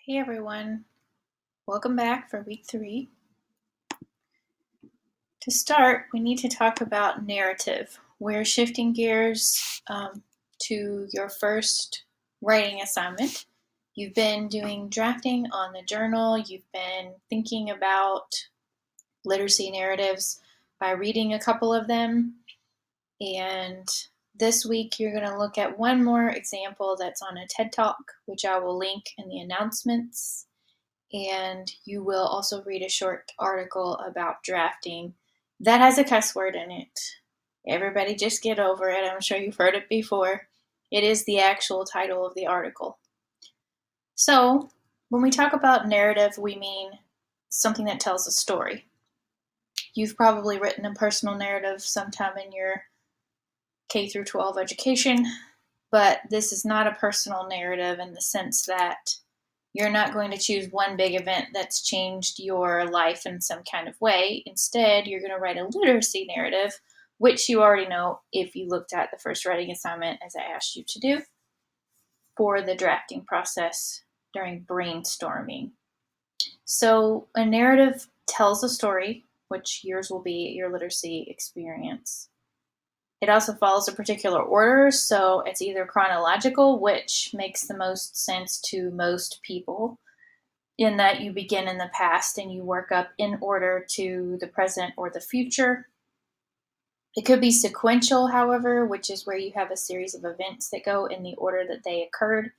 Hey everyone, welcome back for week 3. To start, we need to talk about narrative. We're shifting gears to your first writing assignment. You've been doing drafting on the journal, you've been thinking about literacy narratives by reading a couple of them, and this week you're going to look at one more example that's on a TED Talk, which I will link in the announcements. And you will also read a short article about drafting that has a cuss word in it. Everybody just get over it. I'm sure you've heard it before. It is the actual title of the article. So, when we talk about narrative, we mean something that tells a story. You've probably written a personal narrative sometime in your K through 12 education, but this is not a personal narrative in the sense that you're not going to choose one big event that's changed your life in some kind of way. Instead, you're going to write a literacy narrative, which you already know if you looked at the first writing assignment as I asked you to do for the drafting process during brainstorming. So a narrative tells a story, which yours will be your literacy experience. It also follows a particular order, so it's either chronological, which makes the most sense to most people, in that you begin in the past and you work up in order to the present or the future. It could be sequential, however, which is where you have a series of events that go in the order that they occurred.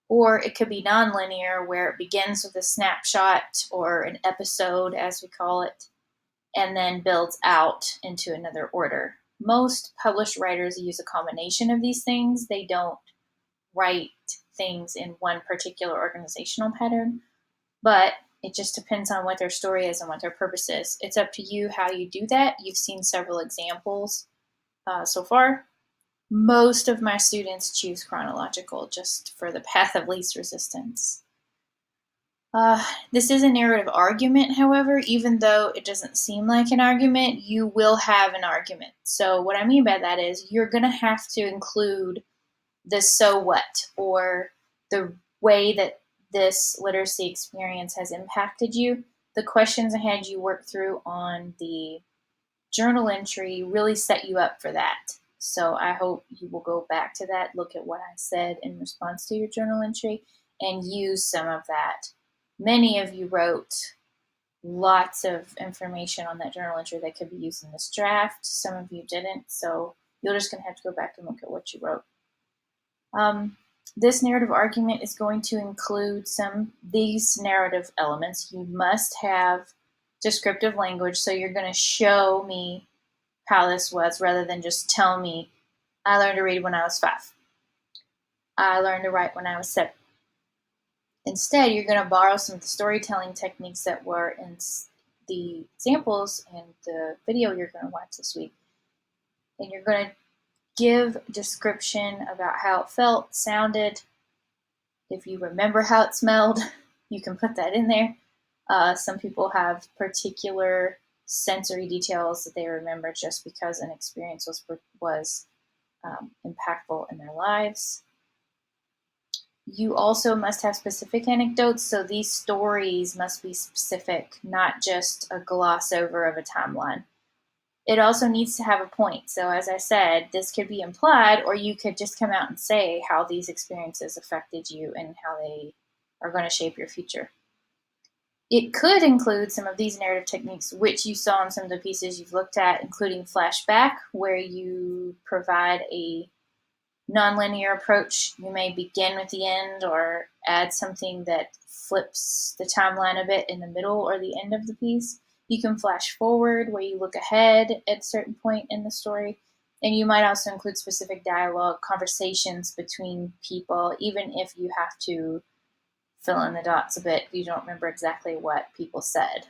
Or it could be nonlinear, where it begins with a snapshot or an episode, as we call it, and then builds out into another order. Most published writers use a combination of these things. They don't write things in one particular organizational pattern, but it just depends on what their story is and what their purpose is. It's up to you how you do that. You've seen several examples so far. Most of my students choose chronological just for the path of least resistance. This is a narrative argument, however, even though it doesn't seem like an argument, you will have an argument. So what I mean by that is you're going to have to include the so what, or the way that this literacy experience has impacted you. The questions I had you work through on the journal entry really set you up for that. So I hope you will go back to that, look at what I said in response to your journal entry, and use some of that. Many of you wrote lots of information on that journal entry that could be used in this draft. Some of you didn't, so you're just going to have to go back and look at what you wrote. This narrative argument is going to include these narrative elements. You must have descriptive language, so you're going to show me how this was rather than just tell me, I learned to read when I was 5. I learned to write when I was 7. Instead, you're going to borrow some of the storytelling techniques that were in the examples and the video you're going to watch this week. And you're going to give description about how it felt, sounded. If you remember how it smelled, you can put that in there. Some people have particular sensory details that they remember just because an experience was impactful in their lives. You also must have specific anecdotes, so these stories must be specific, not just a gloss over of a timeline. It also needs to have a point. So as I said, this could be implied, or you could just come out and say how these experiences affected you and how they are going to shape your future. It could include some of these narrative techniques, which you saw in some of the pieces you've looked at, including flashback, where you provide a nonlinear approach. You may begin with the end or add something that flips the timeline a bit in the middle or the end of the piece. You can flash forward, where you look ahead at a certain point in the story. And you might also include specific dialogue, conversations between people, even if you have to fill in the dots a bit, you don't remember exactly what people said.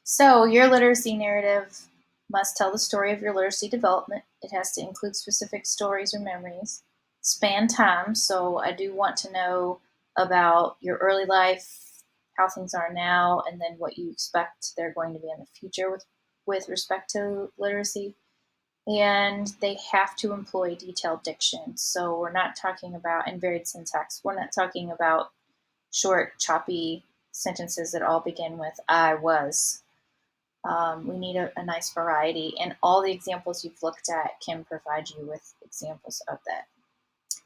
So your literacy narrative must tell the story of your literacy development. It has to include specific stories or memories. Span time, so I do want to know about your early life, how things are now, and then what you expect they're going to be in the future with respect to literacy. and they have to employ detailed diction. So we're not talking about, and varied syntax, we're not talking about short, choppy sentences that all begin with I was. We need a nice variety, and all the examples you've looked at can provide you with examples of that.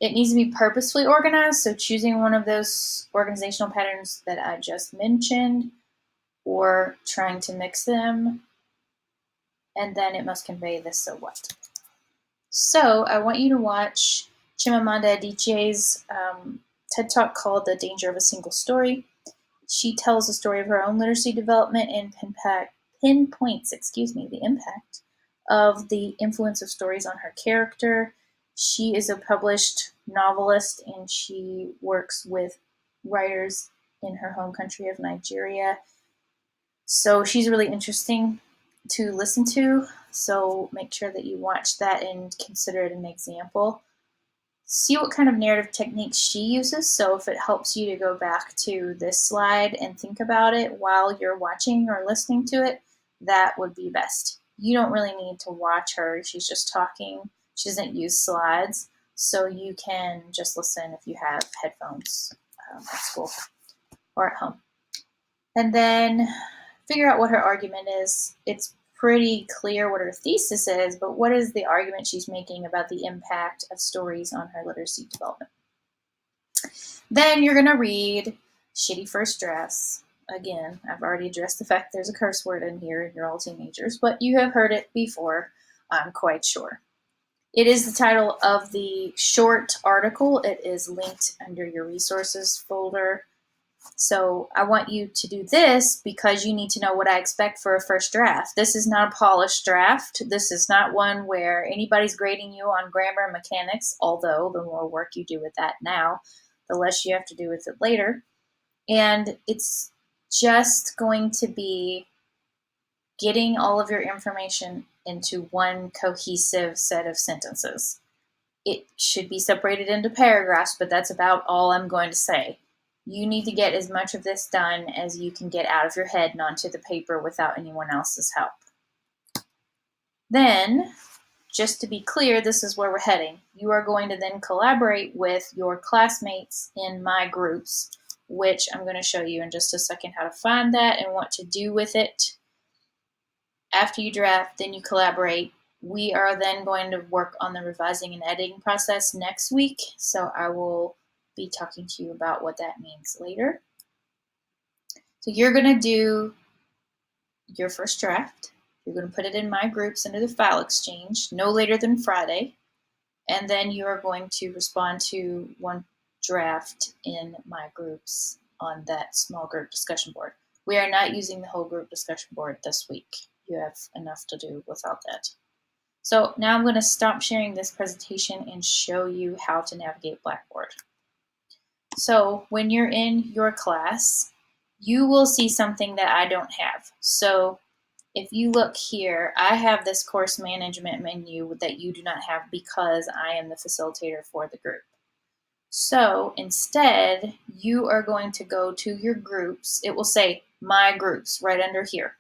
It needs to be purposefully organized, so choosing one of those organizational patterns that I just mentioned, or trying to mix them, and then it must convey the so what. So I want you to watch Chimamanda Adichie's TED Talk called The Danger of a Single Story. She tells the story of her own literacy development and pinpoints, the impact of the influence of stories on her character. She is a published novelist and she works with writers in her home country of Nigeria. So she's really interesting to listen to. So make sure that you watch that and consider it an example. See what kind of narrative techniques she uses. So if it helps you to go back to this slide and think about it while you're watching or listening to it, that would be best. You don't really need to watch her. She's just talking. She doesn't use slides. So you can just listen if you have headphones at school or at home. And then figure out what her argument is. It's pretty clear what her thesis is, but what is the argument she's making about the impact of stories on her literacy development? Then you're going to read Shitty First Drafts. Again, I've already addressed the fact there's a curse word in here and you're all teenagers, but you have heard it before, I'm quite sure. It is the title of the short article. It is linked under your resources folder. So I want you to do this because you need to know what I expect for a first draft. This is not a polished draft. This is not one where anybody's grading you on grammar and mechanics, although the more work you do with that now, the less you have to do with it later. And it's just going to be getting all of your information into one cohesive set of sentences. It should be separated into paragraphs, but that's about all I'm going to say. You need to get as much of this done as you can get out of your head and onto the paper without anyone else's help. Then, just to be clear, this is where we're heading. You are going to then collaborate with your classmates in my groups, which I'm going to show you in just a second how to find that and what to do with it. After you draft, then you collaborate. We are then going to work on the revising and editing process next week, so I will be talking to you about what that means later. So you're going to do your first draft. You're going to put it in my groups under the file exchange no later than Friday, and then you are going to respond to one draft in my groups on that small group discussion board. We are not using the whole group discussion board this week. You have enough to do without that. So now I'm going to stop sharing this presentation and show you how to navigate Blackboard. So when you're in your class, you will see something that I don't have. So if you look here, I have this course management menu that you do not have because I am the facilitator for the group. So instead, you are going to go to your groups. It will say My Groups right under here.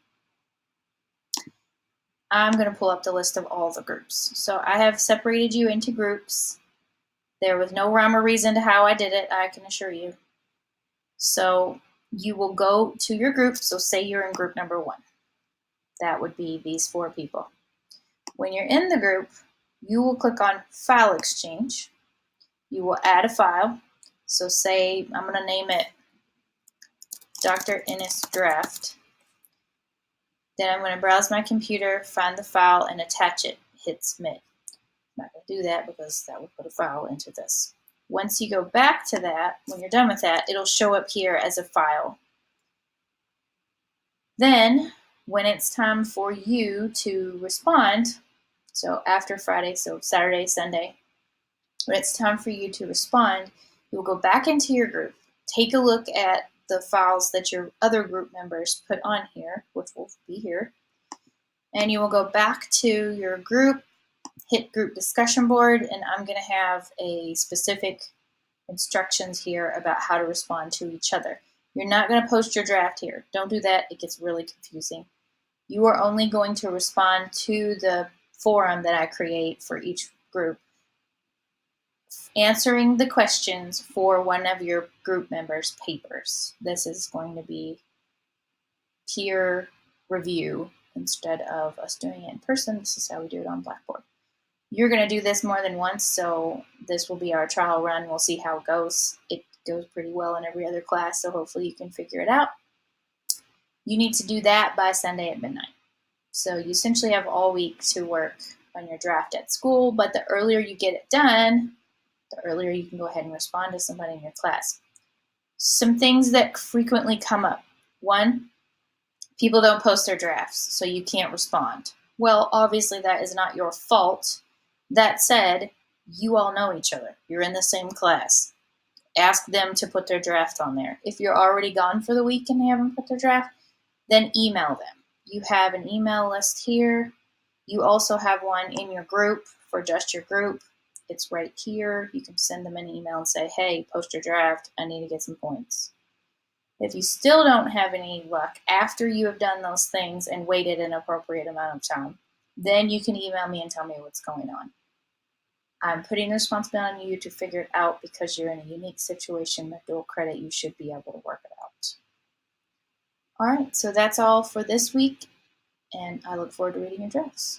I'm going to pull up the list of all the groups. So I have separated you into groups. There was no rhyme or reason to how I did it, I can assure you. So you will go to your group. So say you're in group number 1. That would be these 4 people. When you're in the group, you will click on File Exchange. You will add a file. So say I'm going to name it Dr. Ennis Draft. Then I'm going to browse my computer, find the file, and attach it. Hit Submit. I'm not going to do that because that would put a file into this. Once you go back to that, when you're done with that, it'll show up here as a file. Then, when it's time for you to respond, so after Friday, so Saturday, Sunday, when it's time for you to respond, you'll go back into your group, take a look at the files that your other group members put on here, which will be here, and you will go back to your group, hit group discussion board, and I'm going to have a specific instructions here about how to respond to each other. You're not going to post your draft here. Don't do that. It gets really confusing. You are only going to respond to the forum that I create for each group, answering the questions for one of your group members' papers. This is going to be peer review instead of us doing it in person. This is how we do it on Blackboard. You're going to do this more than once, so this will be our trial run. We'll see how it goes. It goes pretty well in every other class, so hopefully you can figure it out. You need to do that by Sunday at midnight. So you essentially have all week to work on your draft at school, but the earlier you get it done, the earlier you can go ahead and respond to somebody in your class. Some things that frequently come up. One, people don't post their drafts, so you can't respond. Well, obviously that is not your fault. That said, you all know each other. You're in the same class. Ask them to put their draft on there. If you're already gone for the week and they haven't put their draft, then email them. You have an email list here. You also have one in your group for just your group. It's right here. You can send them an email and say, hey, post your draft. I need to get some points. If you still don't have any luck after you have done those things and waited an appropriate amount of time, then you can email me and tell me what's going on. I'm putting the responsibility on you to figure it out because you're in a unique situation with dual credit. You should be able to work it out. All right, so that's all for this week, and I look forward to reading your drafts.